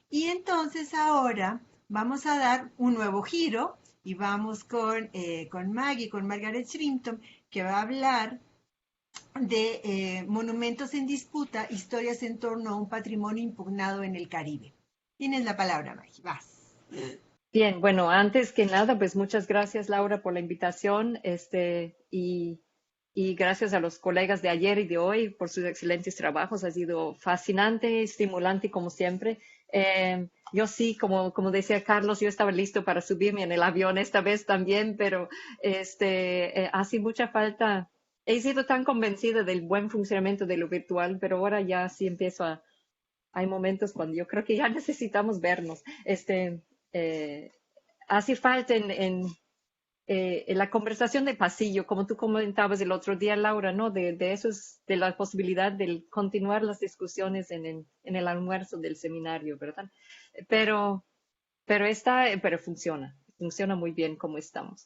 Y entonces ahora vamos a dar un nuevo giro y vamos con Maggie, con Margaret Shrimpton, que va a hablar de monumentos en disputa, historias en torno a un patrimonio impugnado en el Caribe. Tienes la palabra, Maggie, vas. Bien, bueno, antes que nada, pues muchas gracias, Laura, por la invitación, y gracias a los colegas de ayer y de hoy por sus excelentes trabajos. Ha sido fascinante, estimulante, como siempre. Yo sí, como decía Carlos, yo estaba listo para subirme en el avión esta vez también, pero hace mucha falta. He sido tan convencida del buen funcionamiento de lo virtual, pero ahora ya sí hay momentos cuando yo creo que ya necesitamos vernos. Eh, Hace falta en la conversación de pasillo, como tú comentabas el otro día, Laura, ¿no? De eso es, de la posibilidad de continuar las discusiones en el almuerzo del seminario, ¿verdad? Pero, pero funciona muy bien como estamos.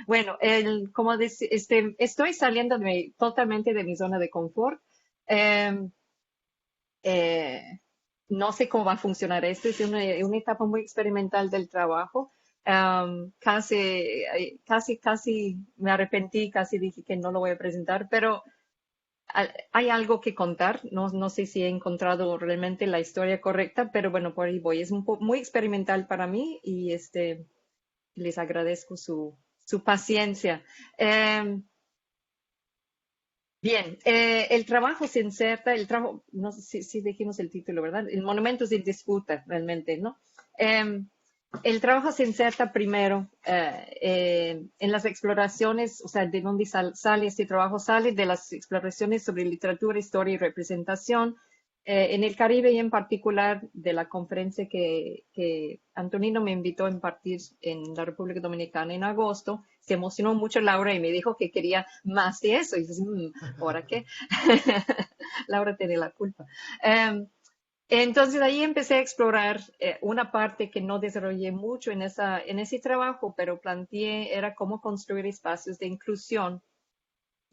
Bueno, estoy saliendo totalmente de mi zona de confort. Em, eh, no sé cómo va a funcionar esto, es una etapa muy experimental del trabajo. Casi me arrepentí, casi dije que no lo voy a presentar, pero hay algo que contar. No sé si he encontrado realmente la historia correcta, pero bueno, por ahí voy. Es muy experimental para mí y les agradezco su paciencia. Em, Bien, el trabajo se inserta, no sé si dijimos el título, ¿verdad? El monumento es en disputa, realmente, ¿no? El trabajo se inserta primero en las exploraciones, o sea, de dónde sale este trabajo, sale de las exploraciones sobre literatura, historia y representación en el Caribe y en particular de la conferencia que Antonino me invitó a impartir en la República Dominicana en agosto. Se emocionó mucho Laura y me dijo que quería más de eso. Y dices, ¿ahora qué? Laura tiene la culpa. Entonces ahí empecé a explorar una parte que no desarrollé mucho en ese trabajo, pero planteé era cómo construir espacios de inclusión,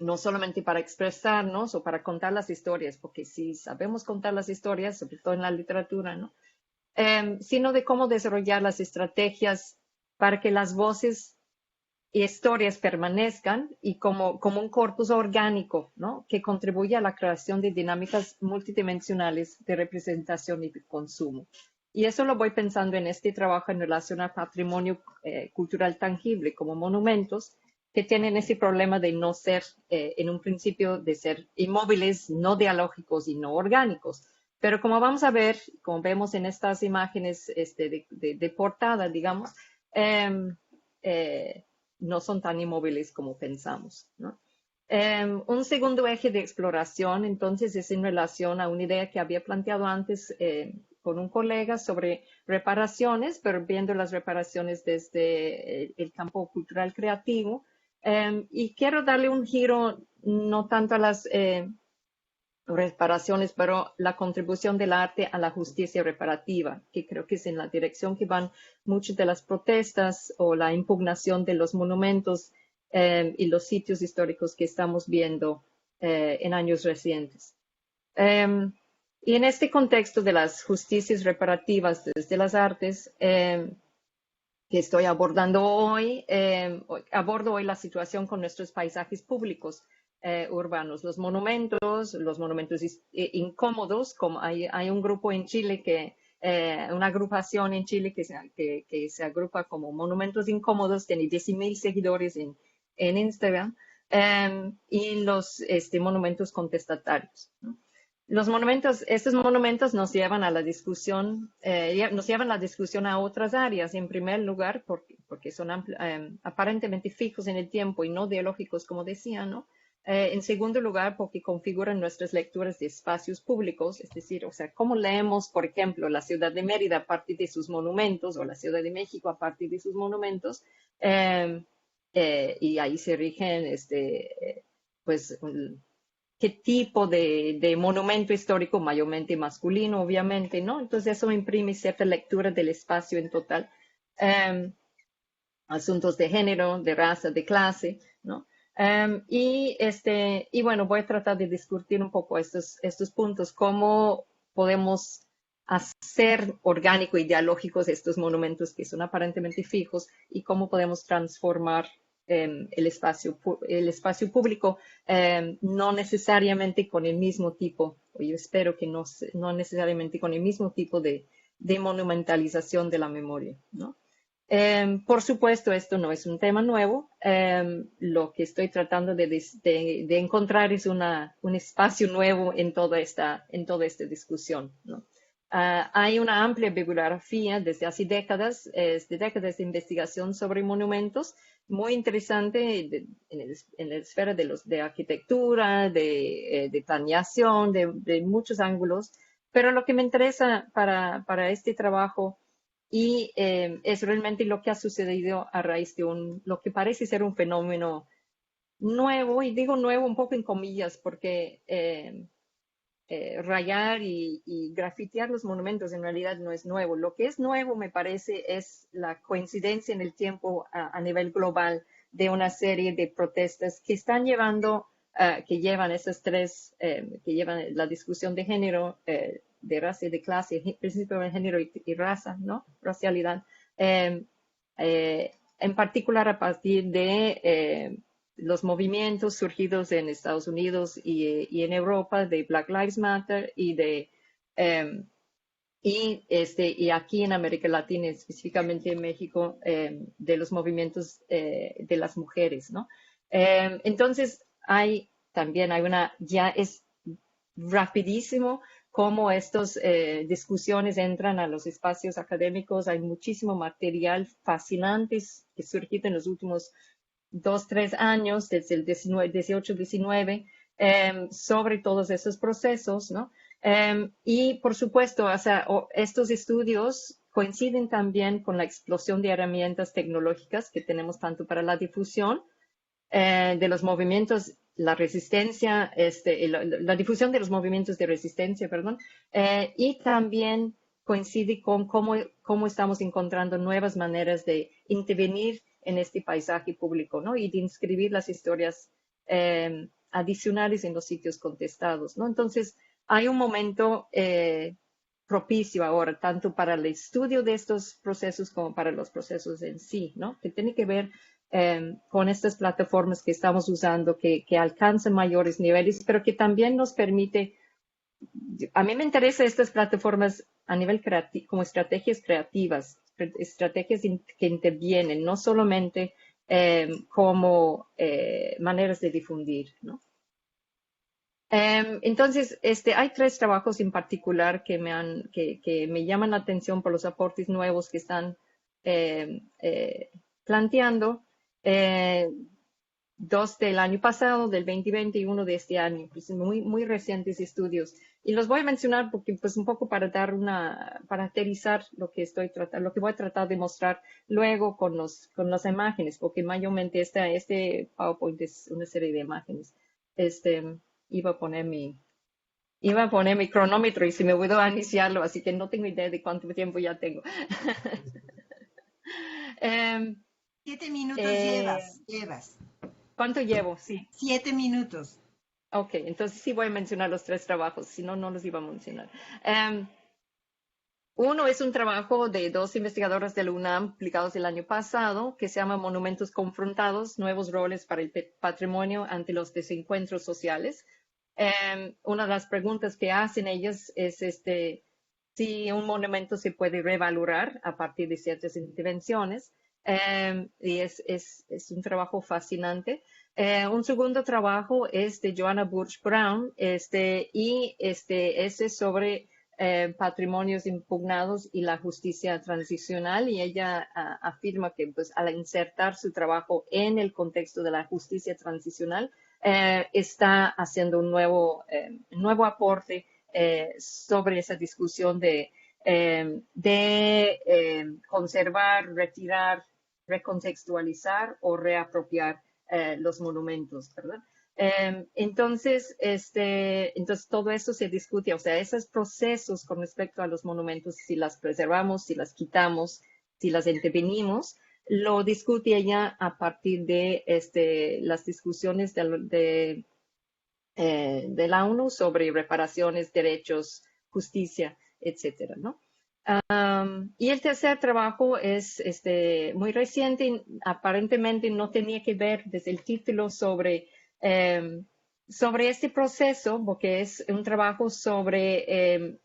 no solamente para expresarnos o para contar las historias, porque si sabemos contar las historias, sobre todo en la literatura, ¿no? Sino de cómo desarrollar las estrategias para que las voces y historias permanezcan y como un corpus orgánico, ¿no? Que contribuya a la creación de dinámicas multidimensionales de representación y de consumo. Y eso lo voy pensando en este trabajo en relación al patrimonio cultural tangible, como monumentos, que tienen ese problema de no ser, en un principio, de ser inmóviles, no dialógicos y no orgánicos. Pero como vamos a ver, como vemos en estas imágenes de portada, digamos, eh, eh, no son tan inmóviles como pensamos, ¿no? Un segundo eje de exploración, entonces, es en relación a una idea que había planteado antes con un colega sobre reparaciones, pero viendo las reparaciones desde el campo cultural creativo. Y quiero darle un giro no tanto a las reparaciones, pero la contribución del arte a la justicia reparativa, que creo que es en la dirección que van muchas de las protestas o la impugnación de los monumentos y los sitios históricos que estamos viendo en años recientes. Eh, y en este contexto de las justicias reparativas desde las artes, que estoy abordando hoy, abordo hoy la situación con nuestros paisajes públicos urbanos, los monumentos incómodos, como hay un grupo en Chile una agrupación en Chile que se agrupa como Monumentos Incómodos, tiene 10.000 seguidores en Instagram, y los monumentos contestatarios, ¿no? Estos monumentos nos llevan a la discusión, nos llevan la discusión a otras áreas. En primer lugar, porque son aparentemente fijos en el tiempo y no dialógicos, como decía, ¿no? En segundo lugar, porque configuran nuestras lecturas de espacios públicos, es decir, o sea, cómo leemos, por ejemplo, la ciudad de Mérida a partir de sus monumentos o la Ciudad de México a partir de sus monumentos, y ahí se rigen, pues, qué tipo de monumento histórico, mayormente masculino, obviamente, ¿no? Entonces eso imprime cierta lectura del espacio en total. Um, Asuntos de género, de raza, de clase, ¿no? Y bueno, voy a tratar de discutir un poco estos puntos, cómo podemos hacer orgánico y dialógicos estos monumentos que son aparentemente fijos y cómo podemos transformar el espacio público, no necesariamente con el mismo tipo, o yo espero que no necesariamente con el mismo tipo de monumentalización de la memoria, ¿no? Por supuesto, esto no es un tema nuevo. Lo que estoy tratando de encontrar es un espacio nuevo en toda esta discusión, ¿no? Hay una amplia bibliografía desde hace décadas, de décadas de investigación sobre monumentos, muy interesante en la esfera de arquitectura, de planeación, de muchos ángulos. Pero lo que me interesa para este trabajo y es realmente lo que ha sucedido a raíz de lo que parece ser un fenómeno nuevo, y digo nuevo un poco en comillas, porque rayar y grafitear los monumentos en realidad no es nuevo. Lo que es nuevo, me parece, es la coincidencia en el tiempo a nivel global de una serie de protestas que están llevando, que llevan esas tres, que llevan la discusión de género, de raza y de clase, principio de género y raza, ¿no? Racialidad. En particular a partir de los movimientos surgidos en Estados Unidos y en Europa de Black Lives Matter y aquí en América Latina, específicamente en México, de los movimientos de las mujeres, ¿no? Entonces, ya es rapidísimo cómo estas discusiones entran a los espacios académicos. Hay muchísimo material fascinante que ha surgido en los últimos 2, 3 años, desde el 18-19, sobre todos esos procesos, ¿no? Y por supuesto, o sea, estos estudios coinciden también con la explosión de herramientas tecnológicas que tenemos tanto para la difusión de los movimientos, la resistencia, la difusión de los movimientos de resistencia, perdón, y también coincide con cómo estamos encontrando nuevas maneras de intervenir en este paisaje público, ¿no? Y de inscribir las historias adicionales en los sitios contestados, ¿no? Entonces, hay un momento propicio ahora, tanto para el estudio de estos procesos como para los procesos en sí, ¿no? Que tiene que ver con estas plataformas que estamos usando, que alcanzan mayores niveles, pero que también nos permite, a mí me interesan estas plataformas a nivel creativo, como estrategias creativas, estrategias que intervienen, no solamente como maneras de difundir, ¿no? Entonces, hay 3 trabajos en particular que me llaman la atención por los aportes nuevos que están planteando. 2 del año pasado, del 2020, y 1 de este año, pues muy recientes estudios. Y los voy a mencionar porque, pues, un poco para aterrizar lo que voy a tratar de mostrar luego con las imágenes, porque mayormente este PowerPoint es una serie de imágenes. Iba a poner mi cronómetro y se me olvidó iniciarlo, así que no tengo idea de cuánto tiempo ya tengo. Em, 7 minutos eh, llevas. ¿Cuánto llevo? Sí. 7 minutos. Ok, entonces sí voy a mencionar los 3 trabajos, si no, no los iba a mencionar. Uno es un trabajo de 2 investigadoras de la UNAM publicados el año pasado, que se llama Monumentos Confrontados, nuevos roles para el patrimonio ante los desencuentros sociales. Una de las preguntas que hacen ellas es si un monumento se puede revalorar a partir de ciertas intervenciones. Y es un trabajo fascinante. Un segundo trabajo es de Joanna Burch Brown, ese es sobre patrimonios impugnados y la justicia transicional, y ella afirma que, pues, al insertar su trabajo en el contexto de la justicia transicional, está haciendo un nuevo aporte sobre esa discusión de conservar, retirar, recontextualizar o reapropiar los monumentos, ¿verdad? Entonces todo esto se discute, o sea, esos procesos con respecto a los monumentos, si las preservamos, si las quitamos, si las intervenimos, lo discute ella a partir de las discusiones de la ONU sobre reparaciones, derechos, justicia etcétera, ¿no? Y el tercer trabajo es muy reciente, aparentemente no tenía que ver desde el título sobre este proceso, porque es un trabajo sobre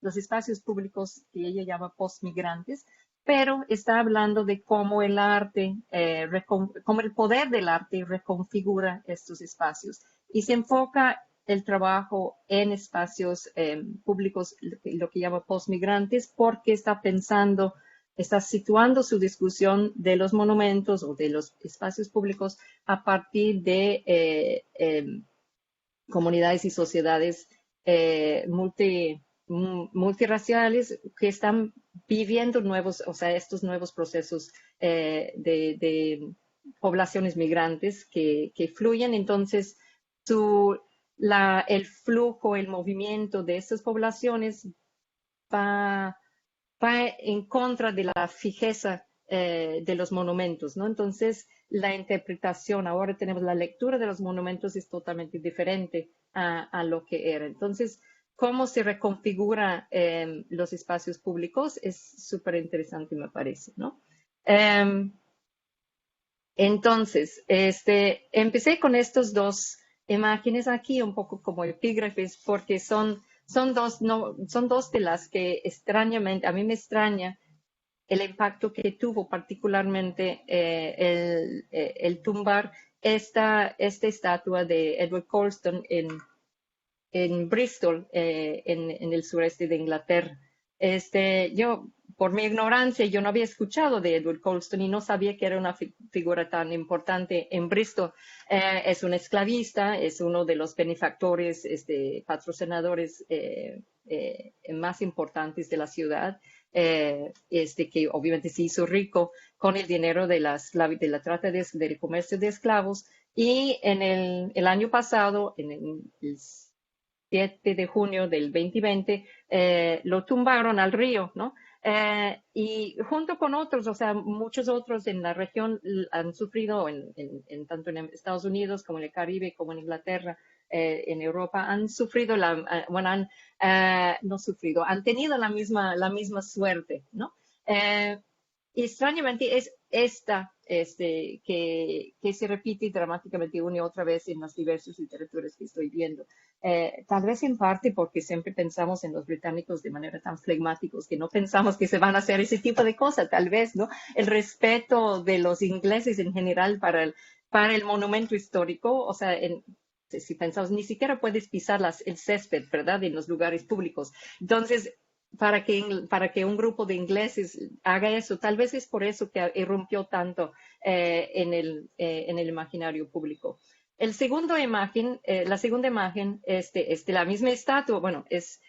los espacios públicos que ella llama postmigrantes, pero está hablando de cómo el arte, cómo el poder del arte reconfigura estos espacios y se enfoca el trabajo en espacios públicos, lo que llama postmigrantes, porque está situando su discusión de los monumentos o de los espacios públicos a partir de comunidades y sociedades multirraciales que están viviendo estos nuevos procesos de poblaciones migrantes que fluyen. Entonces, el flujo, el movimiento de estas poblaciones va en contra de la fijeza de los monumentos, ¿no? Entonces, la interpretación, ahora tenemos la lectura de los monumentos es totalmente diferente a lo que era. Entonces, cómo se reconfigura los espacios públicos es súper interesante, me parece, ¿no? Entonces, empecé con estos dos imágenes aquí, un poco como epígrafes, porque son dos de las que extrañamente, a mí me extraña el impacto que tuvo particularmente el tumbar esta estatua de Edward Colston en Bristol, en el sureste de Inglaterra. Yo, por mi ignorancia, yo no había escuchado de Edward Colston y no sabía que era una figura tan importante en Bristol. Es un esclavista, es uno de los benefactores, patrocinadores más importantes de la ciudad, que obviamente se hizo rico con el dinero de la trata del comercio de esclavos. Y en el año pasado, en el 7 de junio del 2020, lo tumbaron al río, ¿no? Y junto con otros, o sea, muchos otros en la región han sufrido, tanto en Estados Unidos como en el Caribe, como en Inglaterra, en Europa, han sufrido, no sufrido, han tenido la misma suerte, ¿no? Y extrañamente es esta que se repite dramáticamente una y otra vez en las diversas literaturas que estoy viendo. Tal vez en parte porque siempre pensamos en los británicos de manera tan flegmáticos que no pensamos que se van a hacer ese tipo de cosas, tal vez, ¿no? El respeto de los ingleses en general para el monumento histórico, o sea, si pensamos, ni siquiera puedes pisar el césped, ¿verdad? En los lugares públicos. Entonces, para que un grupo de ingleses haga eso, tal vez es por eso que irrumpió tanto en el imaginario público. La segunda imagen, la misma estatua, bueno, es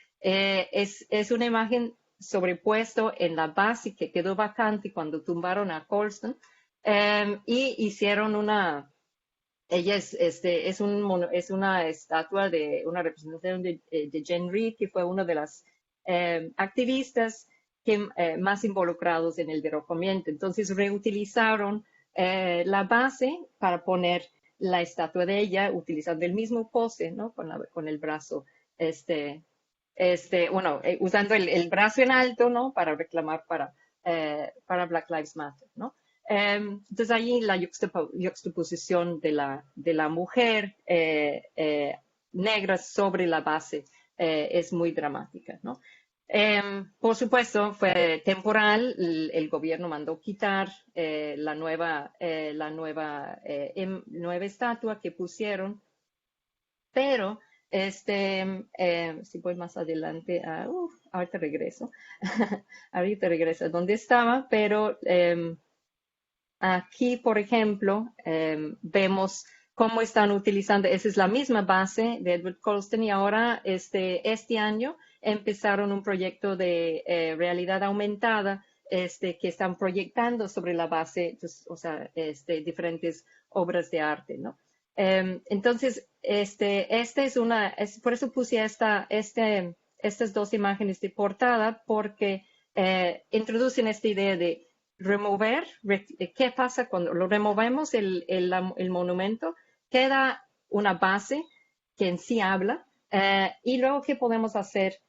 una imagen sobrepuesto en la base que quedó vacante cuando tumbaron a Colston, y hicieron ella es una estatua de una representación de Jane Reed, que fue una de las activistas más involucrados en el derrocamiento. Entonces reutilizaron la base para poner la estatua de ella, utilizando el mismo pose, ¿no? Con el brazo, usando el brazo en alto, ¿no? Para reclamar para Black Lives Matter, ¿no? Entonces ahí la juxtaposición de la mujer negra sobre la base es muy dramática, ¿no? Por supuesto, fue temporal. El gobierno mandó quitar la nueva estatua que pusieron, pero si voy más adelante, ahorita regreso, ahorita regreso a donde estaba, pero aquí, por ejemplo, vemos cómo están utilizando, esa es la misma base de Edward Colston, y ahora este año empezaron un proyecto de realidad aumentada que están proyectando sobre la base, pues, o sea, diferentes obras de arte, ¿no? Entonces, por eso puse estas dos imágenes de portada, porque introducen esta idea de remover, ¿qué pasa cuando lo removemos el monumento? Queda una base que en sí habla, Y luego, ¿qué podemos hacer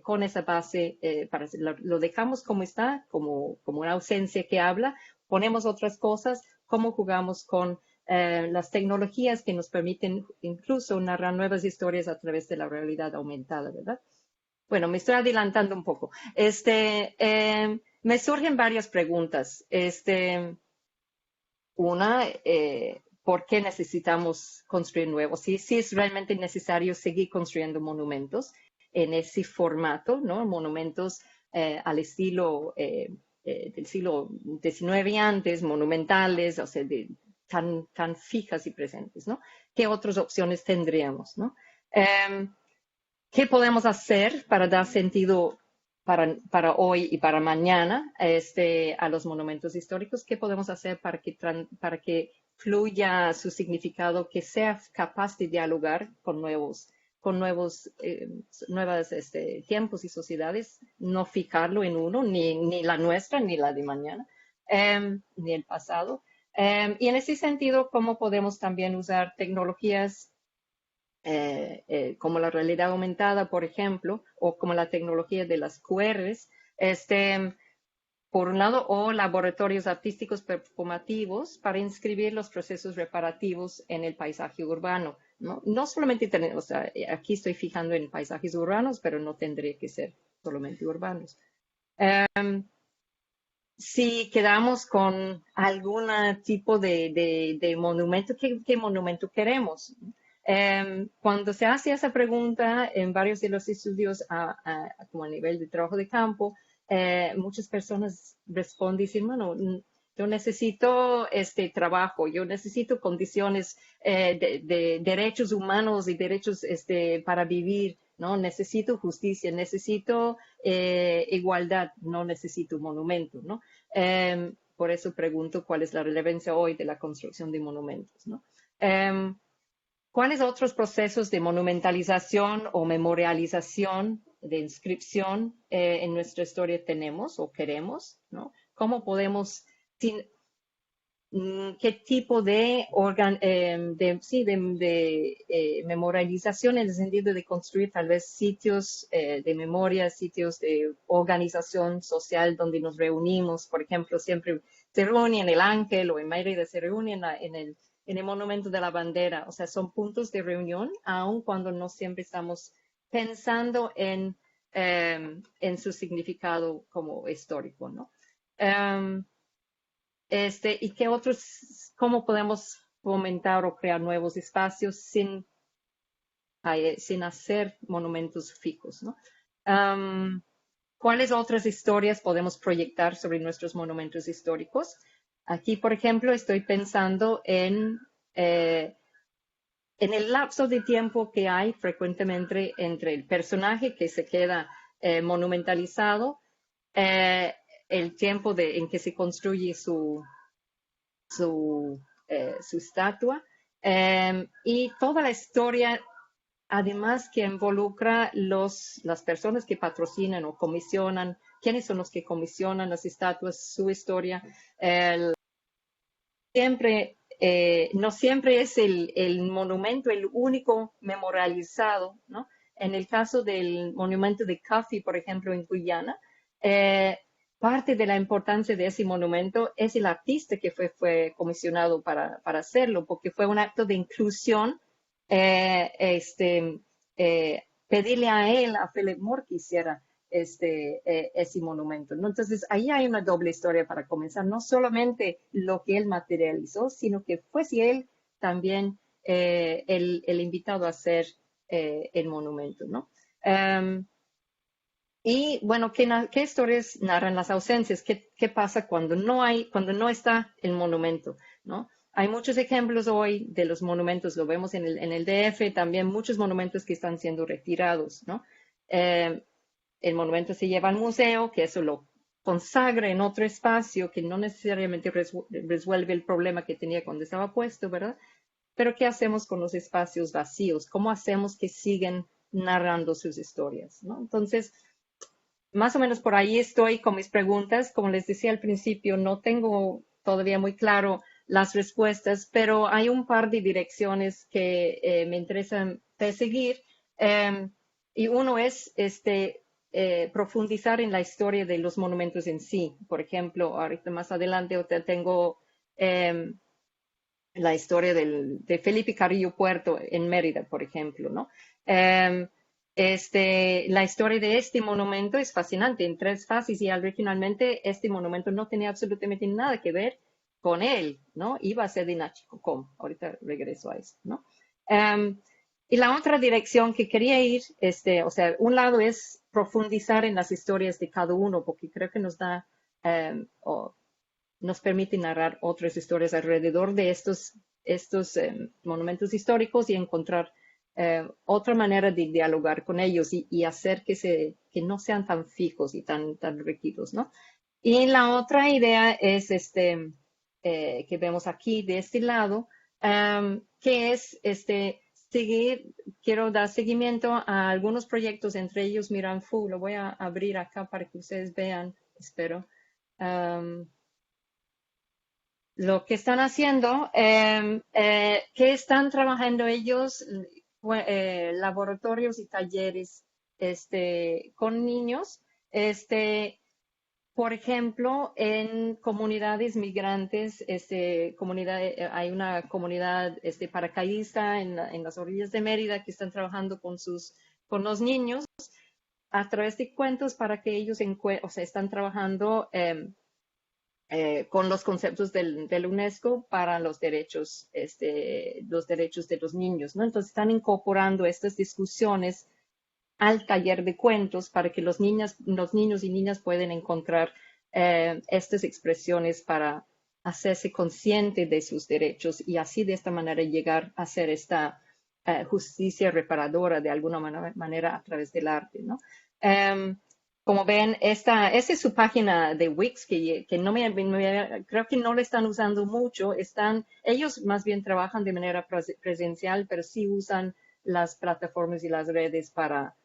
con esa base? Lo dejamos como está, como una ausencia que habla, ponemos otras cosas, cómo jugamos con las tecnologías que nos permiten incluso narrar nuevas historias a través de la realidad aumentada, ¿verdad? Bueno, me estoy adelantando un poco. Me surgen varias preguntas. Una, ¿por qué necesitamos construir nuevos? Si es realmente necesario seguir construyendo monumentos en ese formato, ¿no? Monumentos al estilo del siglo XIX y antes, monumentales, o sea, tan fijas y presentes, ¿no? ¿Qué otras opciones tendríamos, ¿no? ¿Qué podemos hacer para dar sentido para hoy y para mañana a los monumentos históricos? ¿Qué podemos hacer para que fluya su significado, que sea capaz de dialogar con nuevos tiempos y sociedades, no fijarlo en uno, ni la nuestra, ni la de mañana, ni el pasado? Y en ese sentido, ¿cómo podemos también usar tecnologías como la realidad aumentada, por ejemplo, o como la tecnología de las QRs, por un lado, o laboratorios artísticos performativos para inscribir los procesos reparativos en el paisaje urbano? No solamente tenemos, o sea, aquí estoy fijando en paisajes urbanos, pero no tendría que ser solamente urbanos. Si quedamos con algún tipo de monumento, ¿qué monumento queremos? Cuando se hace esa pregunta en varios de los estudios, como a nivel de trabajo de campo, muchas personas responden y dicen, bueno, yo necesito este trabajo, yo necesito condiciones de derechos humanos y derechos para vivir, ¿no? Necesito justicia, necesito igualdad, no necesito un monumento, ¿no? Por eso pregunto cuál es la relevancia hoy de la construcción de monumentos, ¿no? ¿Cuáles otros procesos de monumentalización o memorialización, de inscripción en nuestra historia tenemos o queremos, ¿no? ¿Cómo podemos, qué tipo de, memorialización en el sentido de construir tal vez sitios de memoria, sitios de organización social donde nos reunimos? Por ejemplo, siempre se reúne en el Ángel o en Mérida, se reúne en el Monumento de la Bandera. O sea, son puntos de reunión, aun cuando no siempre estamos pensando en su significado como histórico, ¿no? Y qué otros, cómo podemos fomentar o crear nuevos espacios sin hacer monumentos fijos, ¿no? ¿Cuáles otras historias podemos proyectar sobre nuestros monumentos históricos? Aquí, por ejemplo, estoy pensando en el lapso de tiempo que hay frecuentemente entre el personaje que se queda monumentalizado, el tiempo en que se construye su estatua, y toda la historia, además que involucra las personas que patrocinan o comisionan, quiénes son los que comisionan las estatuas, su historia. No siempre es el monumento el único memorializado, ¿no? En el caso del monumento de Kafi, por ejemplo, en Guyana, parte de la importancia de ese monumento es el artista que fue comisionado para hacerlo, porque fue un acto de inclusión, pedirle a él, a Philip Moore, que hiciera ese monumento, ¿no? Entonces, ahí hay una doble historia para comenzar, no solamente lo que él materializó, sino que fuese él también el invitado a hacer el monumento, ¿no? Y bueno, ¿qué historias narran las ausencias? ¿Qué pasa cuando no está el monumento, ¿no? Hay muchos ejemplos hoy de los monumentos, lo vemos en el DF, también muchos monumentos que están siendo retirados, ¿no? El monumento se lleva al museo, que eso lo consagra en otro espacio que no necesariamente resuelve el problema que tenía cuando estaba puesto, ¿verdad? Pero ¿qué hacemos con los espacios vacíos? ¿Cómo hacemos que sigan narrando sus historias, ¿no? Entonces, más o menos por ahí estoy con mis preguntas. Como les decía al principio, no tengo todavía muy claro las respuestas, pero hay un par de direcciones que me interesan perseguir. Y uno es profundizar en la historia de los monumentos en sí. Por ejemplo, ahorita más adelante tengo la historia de Felipe Carrillo Puerto en Mérida, por ejemplo, ¿no? Eh, la historia de este monumento es fascinante en tres fases y originalmente este monumento no tenía absolutamente nada que ver con él, ¿no? Iba a ser de Nachicocom. Ahorita regreso a eso, ¿no? Y la otra dirección que quería ir, o sea, un lado es profundizar en las historias de cada uno, porque creo que nos da, nos permite narrar otras historias alrededor de estos monumentos históricos y encontrar otra manera de dialogar con ellos y hacer que no sean tan fijos y tan rígidos, ¿no? Y la otra idea es que vemos aquí de este lado, que es quiero dar seguimiento a algunos proyectos, entre ellos Miranfu. Lo voy a abrir acá para que ustedes vean, espero. Lo que están haciendo, que están trabajando ellos, laboratorios y talleres con niños, por ejemplo, en comunidades migrantes, hay una comunidad paracaidista en las orillas de Mérida que están trabajando con los niños a través de cuentos para que ellos están trabajando con los conceptos del UNESCO para los derechos de los niños, ¿no? Entonces están incorporando estas discusiones al taller de cuentos para que los niños y niñas puedan encontrar estas expresiones para hacerse consciente de sus derechos y así de esta manera llegar a hacer esta justicia reparadora de alguna manera a través del arte, ¿no? Como ven, esa es su página de Wix, que no creo que no la están usando mucho. Ellos más bien trabajan de manera presencial, pero sí usan las plataformas y las redes para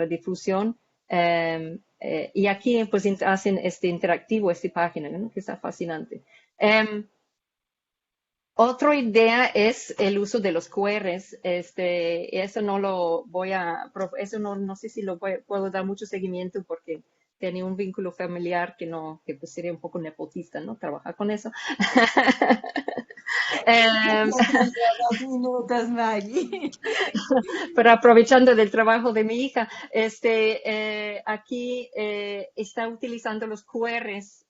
difusión. Y aquí pues hacen interactivo esta página, ¿no? Que está fascinante. Otra idea es el uso de los QRs. Eso no lo voy eso no sé si puedo dar mucho seguimiento porque tenía un vínculo familiar que pues sería un poco nepotista, ¿no? Trabajar con eso. Dos minutos, Maggie. Pero aprovechando del trabajo de mi hija, aquí está utilizando los QRs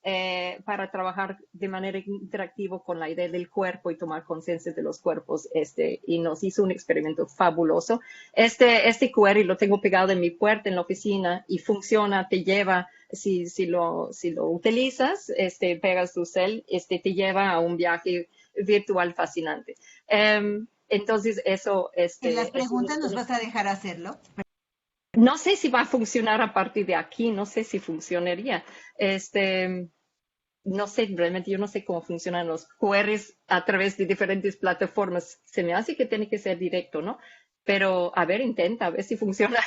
para trabajar de manera interactiva con la idea del cuerpo y tomar conciencia de los cuerpos, y nos hizo un experimento fabuloso. Este QR lo tengo pegado en mi puerta en la oficina y funciona, te lleva, si lo utilizas, pegas tu cel, te lleva a un viaje virtual fascinante. Entonces, eso... En las preguntas nos vas a dejar hacerlo. No sé si va a funcionar a partir de aquí, no sé si funcionaría. No sé, realmente yo no sé cómo funcionan los QRs a través de diferentes plataformas. Se me hace que tiene que ser directo, ¿no? Pero, a ver, intenta, a ver si funciona.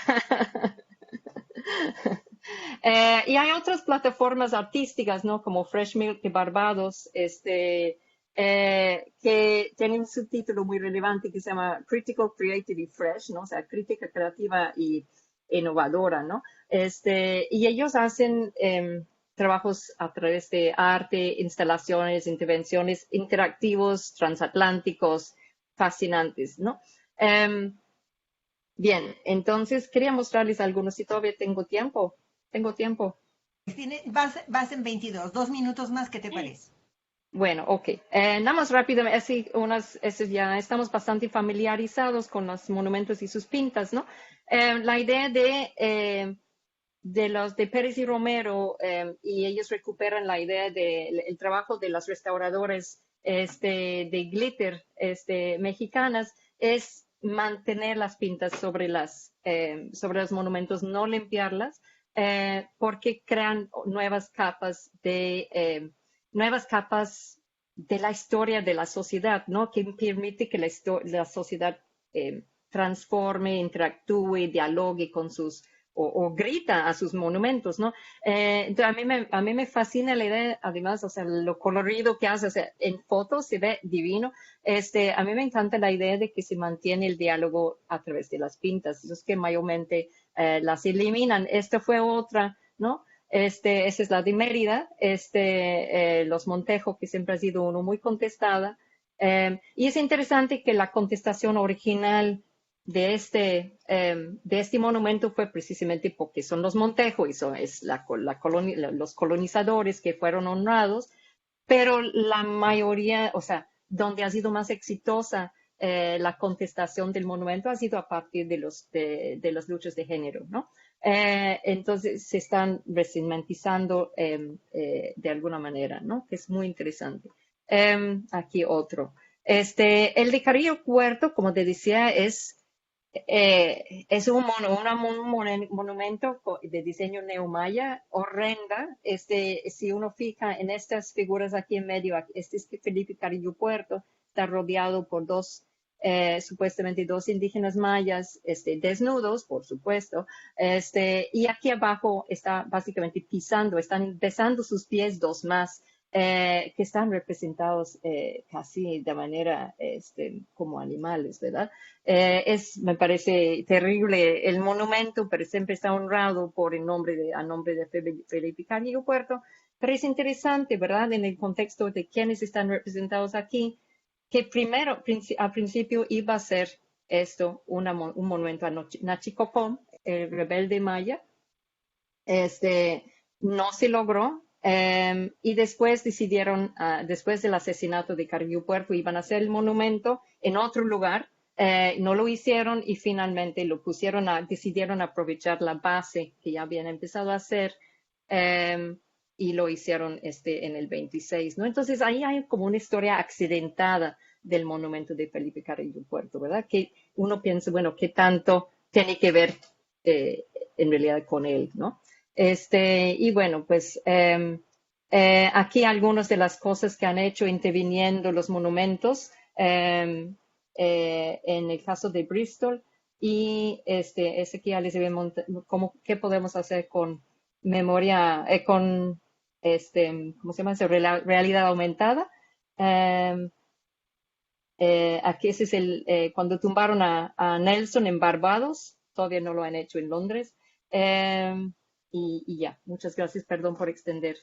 Y hay otras plataformas artísticas, ¿no? Como Fresh Milk de Barbados, que tiene un subtítulo muy relevante que se llama Critical Creative y Fresh, ¿no? O sea, crítica creativa y innovadora, ¿no? Y ellos hacen trabajos a través de arte, instalaciones, intervenciones interactivos, transatlánticos, fascinantes, ¿no? Bien, entonces quería mostrarles algunos, si todavía tengo tiempo. Tengo tiempo. Vas en 22, 2 minutos más, ¿qué te parece? Bueno, ok. Nada más rápido, ya estamos bastante familiarizados con los monumentos y sus pintas, ¿no? La idea de los de Pérez y Romero, y ellos recuperan la idea del trabajo de los restauradores de glitter mexicanas, es mantener las pintas sobre los monumentos, no limpiarlas, porque crean nuevas capas de la historia de la sociedad, ¿no? Que permite que la sociedad transforme, interactúe, dialogue con sus o grita a sus monumentos, ¿no? Entonces a mí me fascina la idea, además, o sea, lo colorido que hace, o sea, en fotos se ve divino. A mí me encanta la idea de que se mantiene el diálogo a través de las pintas, es que mayormente las eliminan. Esta fue otra, ¿no? Esa es la de Mérida, los Montejo, que siempre ha sido uno muy contestada. Y es interesante que la contestación original de este monumento fue precisamente porque son los Montejo y es los colonizadores que fueron honrados, pero la mayoría, o sea, donde ha sido más exitosa la contestación del monumento ha sido a partir de las luchas de género, ¿no? Entonces se están resignificando de alguna manera, ¿no? Que es muy interesante. Aquí otro. El de Carrillo Puerto, como te decía, es un monumento de diseño neomaya horrenda. Si uno fija en estas figuras aquí en medio, este es Felipe Carrillo Puerto, está rodeado por supuestamente dos indígenas mayas, desnudos, por supuesto, y aquí abajo está básicamente están besando sus pies dos más, que están representados casi de manera como animales, ¿verdad? Me parece terrible el monumento, pero siempre está honrado a nombre de Felipe Carrillo Puerto. Pero es interesante, ¿verdad? En el contexto de quienes están representados aquí, que primero, al principio iba a ser un monumento a Nachicopón, el rebelde maya. No se logró. Y después decidieron, después del asesinato de Carrillo Puerto, iban a hacer el monumento en otro lugar. No lo hicieron y finalmente decidieron aprovechar la base que ya habían empezado a hacer, y lo hicieron en el 26, ¿no? Entonces ahí hay como una historia accidentada del monumento de Felipe Carrillo Puerto, ¿verdad? Que uno piensa, bueno, ¿qué tanto tiene que ver en realidad con él, ¿no? Y bueno, pues aquí algunas de las cosas que han hecho interviniendo los monumentos, en el caso de Bristol, y ese que ya les había qué podemos hacer con memoria, ¿cómo se llama eso? Realidad aumentada. Eh, Aquí ese es cuando tumbaron a Nelson en Barbados, todavía no lo han hecho en Londres. Y ya, muchas gracias, perdón por extender.